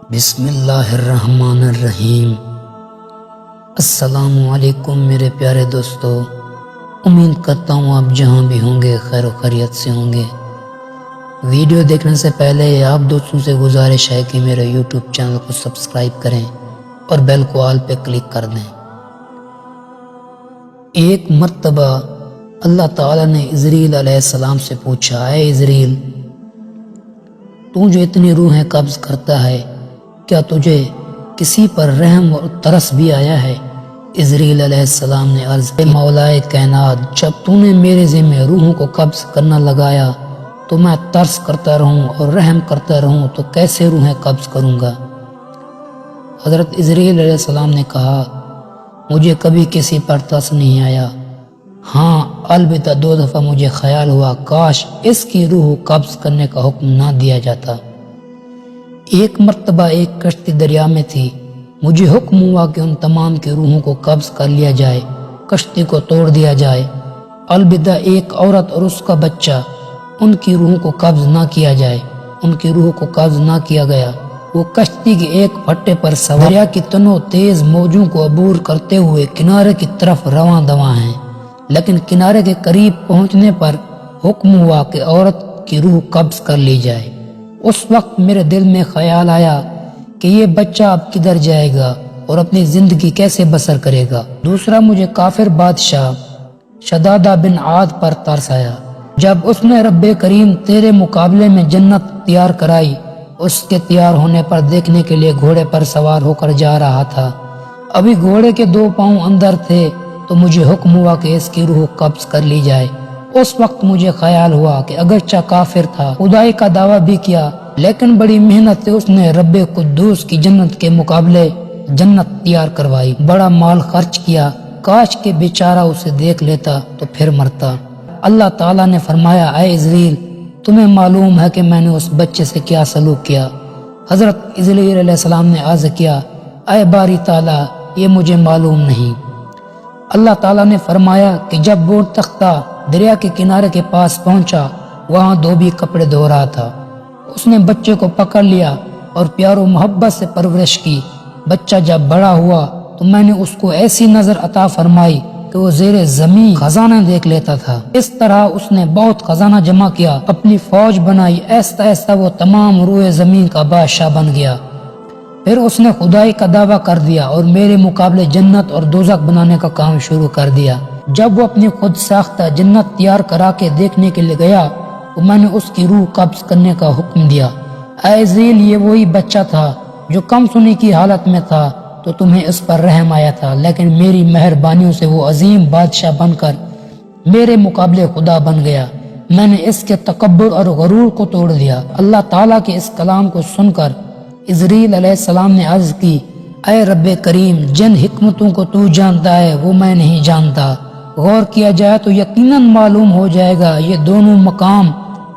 بسم اللہ الرحمن الرحیم۔ السلام علیکم میرے پیارے دوستو، امید کرتا ہوں آپ جہاں بھی ہوں گے خیر و خیریت سے ہوں گے۔ ویڈیو دیکھنے سے پہلے آپ دوستوں سے گزارش ہے کہ میرے یوٹیوب چینل کو سبسکرائب کریں اور بیل کو آل پہ کلک کر دیں۔ ایک مرتبہ اللہ تعالیٰ نے عزرائیل علیہ السلام سے پوچھا، اے عزرائیل، تو جو اتنی روحیں قبض کرتا ہے، کیا تجھے کسی پر رحم اور ترس بھی آیا ہے؟ عزرائیل علیہ السلام نے عرض کی، مولائے کائنات، جب تو نے میرے ذمہ روحوں کو قبض کرنا لگایا تو میں ترس کرتا رہوں اور رحم کرتا رہوں تو کیسے روحیں قبض کروں گا؟ حضرت عزرائیل علیہ السلام نے کہا، مجھے کبھی کسی پر ترس نہیں آیا، ہاں البتہ 2 دفعہ مجھے خیال ہوا کاش اس کی روح قبض کرنے کا حکم نہ دیا جاتا۔ ایک مرتبہ ایک کشتی دریا میں تھی، مجھے حکم ہوا کہ ان تمام کی روحوں کو قبض کر لیا جائے، کشتی کو توڑ دیا جائے، البتہ ایک عورت اور اس کا بچہ، ان کی روحوں کو قبض نہ کیا جائے۔ ان کی روح کو قبض نہ کیا گیا۔ وہ کشتی کے ایک پھٹے پر سوار دریا کی تنو تیز موجوں کو عبور کرتے ہوئے کنارے کی طرف رواں دواں ہیں، لیکن کنارے کے قریب پہنچنے پر حکم ہوا کہ عورت کی روح قبض کر لی جائے۔ اس وقت میرے دل میں خیال آیا کہ یہ بچہ اب کدھر جائے گا اور اپنی زندگی کیسے بسر کرے گا۔ دوسرا، مجھے کافر بادشاہ شدادہ بن عاد پر ترس آیا۔ جب اس نے رب کریم تیرے مقابلے میں جنت تیار کرائی، اس کے تیار ہونے پر دیکھنے کے لیے گھوڑے پر سوار ہو کر جا رہا تھا۔ ابھی گھوڑے کے 2 پاؤں اندر تھے تو مجھے حکم ہوا کہ اس کی روح قبض کر لی جائے۔ اس وقت مجھے خیال ہوا کہ اگرچہ کافر تھا، خدائی کا دعویٰ بھی کیا، لیکن بڑی محنت سے اس نے رب قدوس کی جنت کے مقابلے جنت تیار کروائی، بڑا مال خرچ کیا، کاش کہ بیچارہ اسے دیکھ لیتا تو پھر مرتا۔ اللہ تعالیٰ نے فرمایا، اے عزرائیل، تمہیں معلوم ہے کہ میں نے اس بچے سے کیا سلوک کیا؟ حضرت عزرائیل علیہ السلام نے عرض کیا، اے باری تعالیٰ، یہ مجھے معلوم نہیں۔ اللہ تعالیٰ نے فرمایا کہ جب وہ تختہ دریا کے کنارے کے پاس پہنچا، وہاں دھوبی کپڑے دھو رہا تھا۔ اس نے بچے کو پکڑ لیا اور پیار و محبت سے پرورش کی۔ بچہ جب بڑا ہوا تو میں نے اس کو ایسی نظر عطا فرمائی کہ وہ زیر زمین خزانہ دیکھ لیتا تھا۔ اس طرح اس نے بہت خزانہ جمع کیا، اپنی فوج بنائی، ایسا ایسا وہ تمام روئے زمین کا بادشاہ بن گیا۔ پھر اس نے خدائی کا دعویٰ کر دیا اور میرے مقابلے جنت اور دوزخ بنانے کا کام شروع کر دیا۔ جب وہ اپنی خود ساختہ جنت تیار کرا کے دیکھنے کے لیے گیا تو میں نے اس کی روح قبض کرنے کا حکم دیا۔ اے عزرائیل، یہ وہی بچہ تھا جو کم سنی کی حالت میں تھا تو تمہیں اس پر رحم آیا تھا، لیکن میری مہربانیوں سے وہ عظیم بادشاہ بن کر میرے مقابلے خدا بن گیا۔ میں نے اس کے تکبر اور غرور کو توڑ دیا۔ اللہ تعالیٰ کے اس کلام کو سن کر عزرائیل علیہ السلام نے عرض کی، اے رب کریم، جن حکمتوں کو تو جانتا ہے وہ میں نہیں جانتا۔ غور کیا جائے تو یقیناً معلوم ہو جائے گا یہ دونوں مقام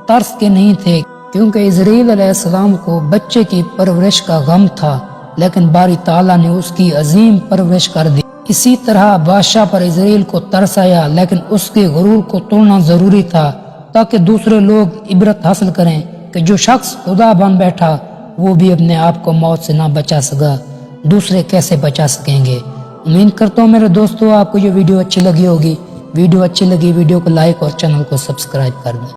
ترس کے نہیں تھے، کیونکہ عزرائیل علیہ السلام کو بچے کی پرورش کا غم تھا، لیکن باری تعالیٰ نے اس کی عظیم پرورش کر دی۔ اسی طرح بادشاہ پر عزرائیل کو ترس آیا، لیکن اس کے غرور کو توڑنا ضروری تھا تاکہ دوسرے لوگ عبرت حاصل کریں کہ جو شخص خدا بن بیٹھا وہ بھی اپنے آپ کو موت سے نہ بچا سکا، دوسرے کیسے بچا سکیں گے؟ امید کرتا ہوں میرے دوستو آپ کو یہ ویڈیو اچھی لگی ہوگی۔ ویڈیو اچھی لگی ویڈیو کو لائک اور چینل کو سبسکرائب کر دیں۔